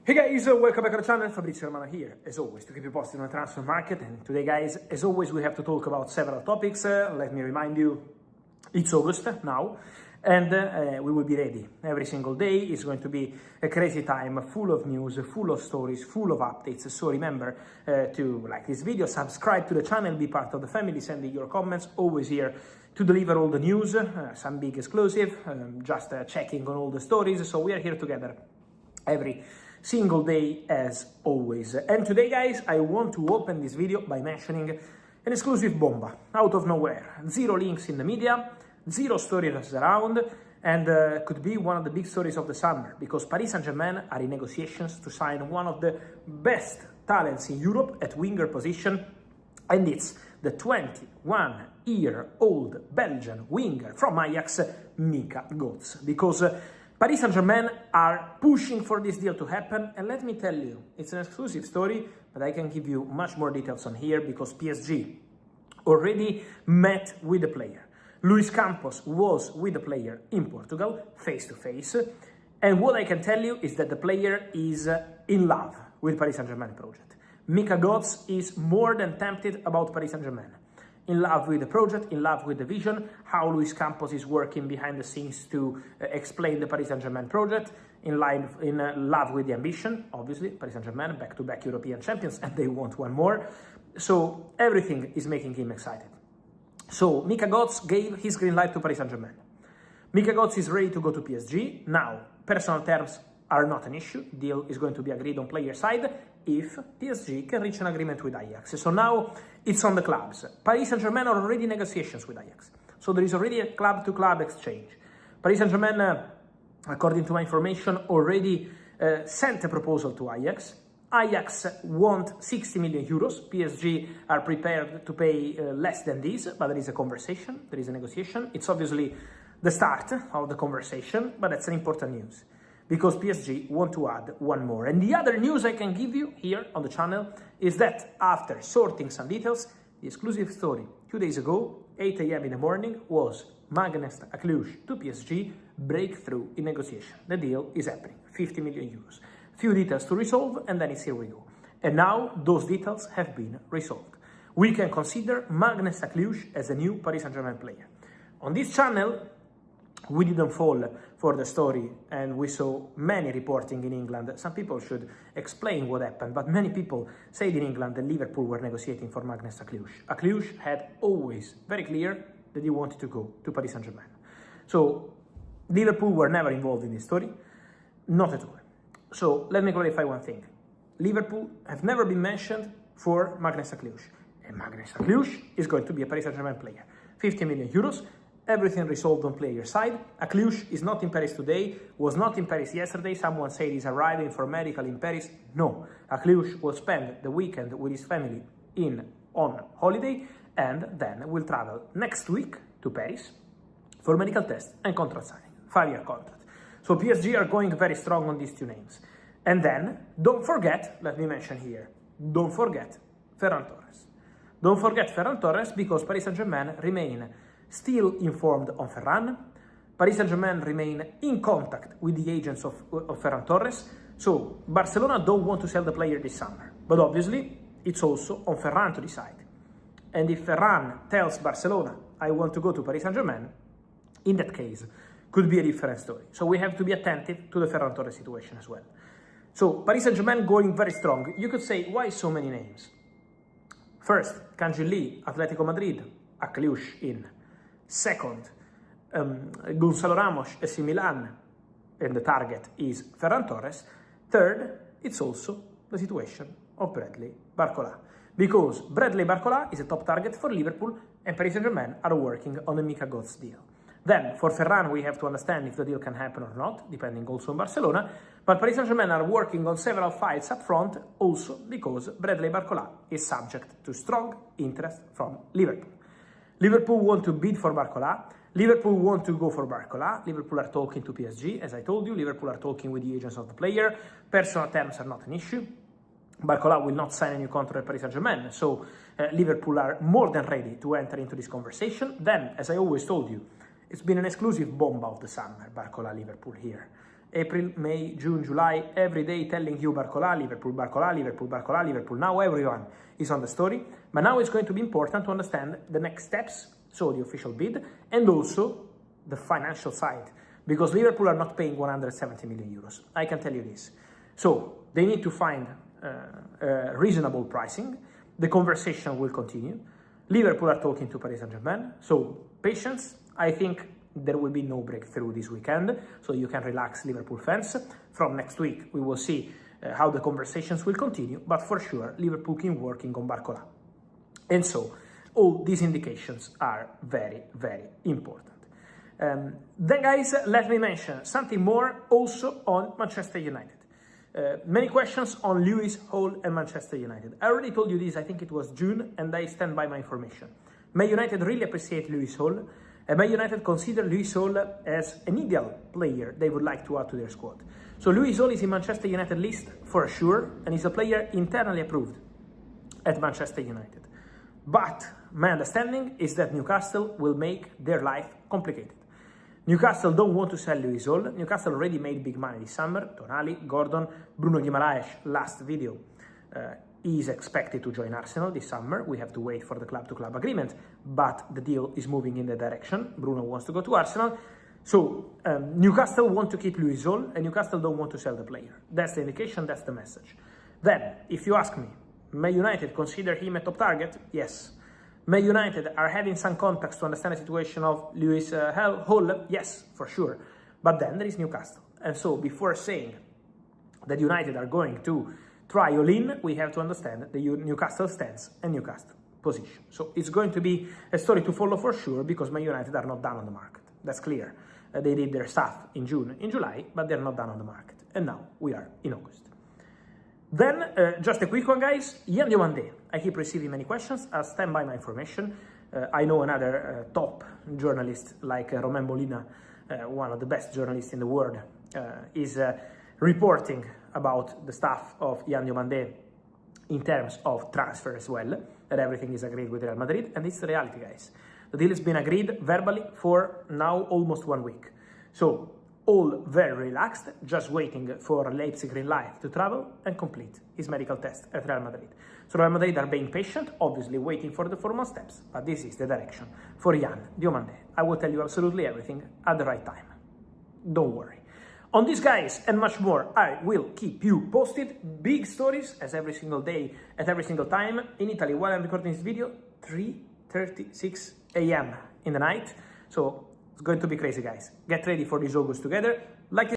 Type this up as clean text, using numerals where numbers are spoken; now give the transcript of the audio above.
Hey guys, welcome back to the channel. Fabrizio Romano here, as always, to keep you posted on the transfer market. And today, guys, as always, we have to talk about several topics. Let me remind you, it's August now, and we will be ready every single day. It's going to be a crazy time, full of news, full of stories, full of updates. So remember to like this video, subscribe to the channel, be part of the family, send your comments, always here to deliver all the news, some big exclusive, just checking on all the stories. So we are here together every single day as always. And today, guys, I want to open this video by mentioning an exclusive bomba out of nowhere. Zero links in the media, zero stories around, and could be one of the big stories of the summer, because Paris Saint-Germain are in negotiations to sign one of the best talents in Europe at winger position, and it's the 21-year-old Belgian winger from Ajax, Mika Godts, because Paris Saint-Germain are pushing for this deal to happen, and let me tell you, it's an exclusive story, but I can give you much more details on here because PSG already met with the player. Luis Campos was with the player in Portugal, face-to-face, and what I can tell you is that the player is in love with Paris Saint-Germain project. Mika Godts is more than tempted about Paris Saint-Germain. In love with the project, in love with the vision, how Luis Campos is working behind the scenes to explain the Paris Saint-Germain project, in love with the ambition, obviously, Paris Saint-Germain, back-to-back European champions, and they want one more. So everything is making him excited. So Mika Godts gave his green light to Paris Saint-Germain. Mika Godts is ready to go to PSG. Now, personal terms are not an issue. Deal is going to be agreed on player side if PSG can reach an agreement with Ajax. So now it's on the clubs. Paris Saint-Germain are already in negotiations with Ajax. So there is already a club-to-club exchange. Paris Saint-Germain, according to my information, already sent a proposal to Ajax. Ajax want 60 million euros. PSG are prepared to pay less than this, but there is a conversation, there is a negotiation. It's obviously the start of the conversation, but that's an important news, because PSG want to add one more. And the other news I can give you here on the channel is that after sorting some details, the exclusive story 2 days ago, 8 a.m. in the morning, was Magnus Cluj to PSG, breakthrough in negotiation. The deal is happening, 50 million euros. Few details to resolve, and then it's here we go. And now those details have been resolved. We can consider Magnus Cluj as a new Paris Saint-Germain player. On this channel, we didn't fall for the story, and we saw many reporting in England. Some people should explain what happened, but many people said in England that Liverpool were negotiating for Magnus Cluj. Cluj had always very clear that he wanted to go to Paris Saint-Germain. So Liverpool were never involved in this story, not at all. So let me clarify one thing. Liverpool have never been mentioned for Magnus Cluj, and Magnus Cluj is going to be a Paris Saint-Germain player. 50 million euros. Everything resolved on player side. Cluj is not in Paris today, was not in Paris yesterday. Someone said he's arriving for medical in Paris. No, Cluj will spend the weekend with his family on holiday, and then will travel next week to Paris for medical test and contract signing, 5-year contract. So PSG are going very strong on these two names. And then, don't forget, let me mention here, don't forget Ferran Torres. Don't forget Ferran Torres, because Paris Saint-Germain remain still informed on Ferran. Paris Saint-Germain remain in contact with the agents of Ferran Torres. So Barcelona don't want to sell the player this summer. But obviously, it's also on Ferran to decide. And if Ferran tells Barcelona, I want to go to Paris Saint-Germain, in that case, could be a different story. So we have to be attentive to the Ferran Torres situation as well. So Paris Saint-Germain going very strong. You could say, why so many names? First, Kangin Lee, Atletico Madrid, Cluj in. Second, Gonzalo Ramos, AC Milan, and the target is Ferran Torres. Third, it's also the situation of Bradley Barcola, because Bradley Barcola is a top target for Liverpool, and Paris Saint-Germain are working on the Mika Godts deal. Then, for Ferran, we have to understand if the deal can happen or not, depending also on Barcelona, but Paris Saint-Germain are working on several files up front, also because Bradley Barcola is subject to strong interest from Liverpool. Liverpool want to bid for Barcola, Liverpool want to go for Barcola, Liverpool are talking to PSG, as I told you, Liverpool are talking with the agents of the player, personal terms are not an issue, Barcola will not sign a new contract at Paris Saint-Germain, so Liverpool are more than ready to enter into this conversation. Then, as I always told you, it's been an exclusive bomb of the summer, Barcola Liverpool here. April, May, June, July, every day telling you Barcola, Liverpool, Barcola, Liverpool, Barcola, Liverpool. Now everyone is on the story, but now it's going to be important to understand the next steps, so the official bid, and also the financial side, because Liverpool are not paying 170 million euros. I can tell you this. So they need to find reasonable pricing. The conversation will continue. Liverpool are talking to Paris Saint-Germain, so patience. I think there will be no breakthrough this weekend, so you can relax, Liverpool fans. From next week, we will see how the conversations will continue, but for sure, Liverpool keep working on Barcola. And so, all these indications are very, very important. Then, guys, let me mention something more also on Manchester United. Many questions on Lewis Hall and Manchester United. I already told you this, I think it was June, and I stand by my information. Man United really appreciate Lewis Hall, and Man United consider Lewis Hall as an ideal player they would like to add to their squad. So Lewis Hall is in Manchester United list for sure, and is a player internally approved at Manchester United. But my understanding is that Newcastle will make their life complicated. Newcastle don't want to sell Lewis Hall. Newcastle already made big money this summer. Tonali, Gordon, Bruno Guimaraes, last video, is expected to join Arsenal this summer. We have to wait for the club-to-club agreement, but the deal is moving in that direction. Bruno wants to go to Arsenal. So Newcastle want to keep Lewis Hall, and Newcastle don't want to sell the player. That's the indication, that's the message. Then, if you ask me, may United consider him a top target? Yes. May United are having some contacts to understand the situation of Lewis Hall? Yes, for sure. But then there is Newcastle. And so before saying that United are going to try all in, we have to understand the Newcastle stance and Newcastle position. So it's going to be a story to follow for sure, because Man United are not done on the market. That's clear. They did their stuff in June, in July, but they're not done on the market. And now we are in August. Then, just a quick one, guys. Diomande. I keep receiving many questions. I'll stand by my information. I know another top journalist like Romain Molina, one of the best journalists in the world, is reporting about the stuff of Diomande in terms of transfer as well, that everything is agreed with Real Madrid, and it's the reality, guys. The deal has been agreed verbally for now almost 1 week. So, all very relaxed, just waiting for Leipzig green light to travel and complete his medical test at Real Madrid. So Real Madrid are being patient, obviously waiting for the formal steps, but this is the direction for Diomande. I will tell you absolutely everything at the right time. Don't worry. On these guys and much more, I will keep you posted. Big stories as every single day, at every single time. In Italy, while I'm recording this video, 3:36 a.m. in the night. So it's going to be crazy, guys. Get ready for this August together.